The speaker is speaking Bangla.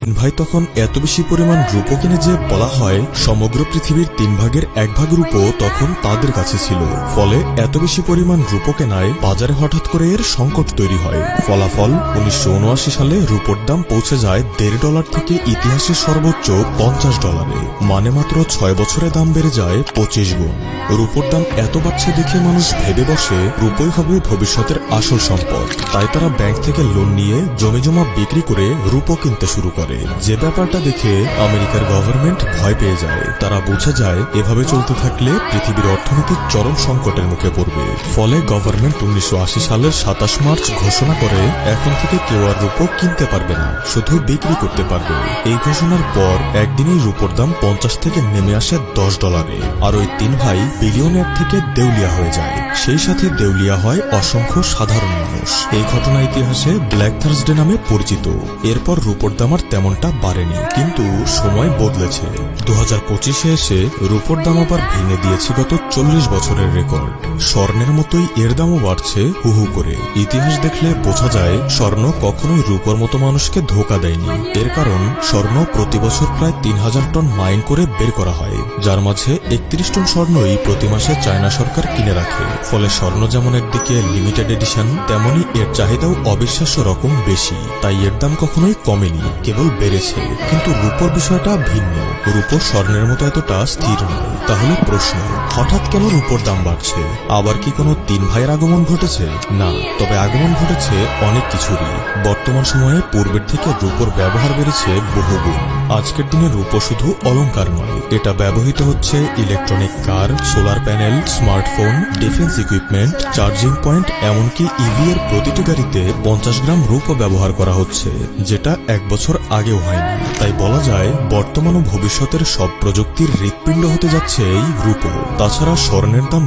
ভাই তখন এত বেশি পরিমাণ রূপো কিনে যে বলা হয় সমগ্র পৃথিবীর 1/3 রূপো তখন তাদের কাছে ছিল। ফলে এত বেশি পরিমাণ রূপো কেনায় বাজারে হঠাৎ করে এর সংকট তৈরি হয়। ফলাফল 1979 সালে রূপোর দাম পৌঁছে যায় $1.5 থেকে ইতিহাসের সর্বোচ্চ $50। মানে মাত্র 6 বছরে দাম বেড়ে যায় 25 গুণ। রূপোর দাম এত বাড়ছে দেখে মানুষ ভেবে বসে রূপোই হবে ভবিষ্যতের আসল সম্পদ। তাই তারা ব্যাংক থেকে লোন নিয়ে জমি জমা বিক্রি করে রূপো কিনতে শুরু করে। যে ব্যাপারটা দেখে আমেরিকার গভর্নমেন্ট ভয় পেয়ে যায়। তারা বুঝে যায় এভাবে চলতে থাকলে পৃথিবীর অর্থনীতি চরম সংকটের মুখে পড়বে। ফলে গভর্নমেন্ট 1980 সালের 27 মার্চ ঘোষণা করে এখন থেকে কেউ আর রূপো কিনতে পারবে না, শুধু বিক্রি করতে পারবে। এই ঘোষণার পর একদিনেই রূপোর দাম 50 থেকে নেমে আসে $10। আর ওই 3 ভাই বিলিয়নের থেকে দেউলিয়া হয়ে যায়। সেই সাথে দেউলিয়া হয় অসংখ্য সাধারণ মানুষ। এই ঘটনা ইতিহাসে ব্ল্যাক থার্সডে নামে পরিচিত। এরপর রূপোর দাম আর তেমনটা বাড়েনি, কিন্তু সময় বদলেছে। 2025-এ এসে রূপোর দাম আবার ভেঙে দিয়েছে গত 40 বছরের রেকর্ড। স্বর্ণের মতোই এর দামও বাড়ছে হু হু করে। ইতিহাস দেখলে বোঝা যায় স্বর্ণ কখনোই রূপোর মতো মানুষকে ধোঁকা দেয়নি। এর কারণ স্বর্ণ প্রতি বছর প্রায় 3000 টন মাইন করে বের করা হয়, যার মাঝে 31 টন স্বর্ণই প্রতি মাসে চায়না সরকার কিনে রাখে। ফলে স্বর্ণ যেমন একদিকে লিমিটেড এডিশন, তেমনি এর চাহিদাও অবিশ্বাস্য রকম বেশি। তাই এর দাম কখনোই কমেনি, কেবল বেড়েছে। কিন্তু রূপোর বিষয়টা ভিন্ন। রূপো স্বর্ণের মতো এতটা স্থির নয়। তাহলে প্রশ্ন, হঠাৎ কেন রূপোর দাম বাড়ছে? আবার কি কোনো 3 ভাইয়ের আগমন ঘটেছে? না, তবে আগমন ঘটেছে অনেক কিছুরই। বর্তমান সময়ে পূর্বের থেকে রূপোর ব্যবহার বেড়েছে বহুগুণ। আজকের দিনে রূপো শুধু অলংকার নয়, এটা ব্যবহৃত হচ্ছে electronic car, solar panel, smartphone, defence equipment, charging point, এমনকি ইভি এর প্রতিটি গাড়িতে 50 গ্রাম রূপো ব্যবহার করা হচ্ছে, যেটা 1 বছর আগেও হয়নি। তাই বলা যায় বর্তমান ও ভবিষ্যতের সব প্রযুক্তির হৃৎপিণ্ড হতে যাচ্ছে এই রূপো। তাছাড়া স্বর্ণের দাম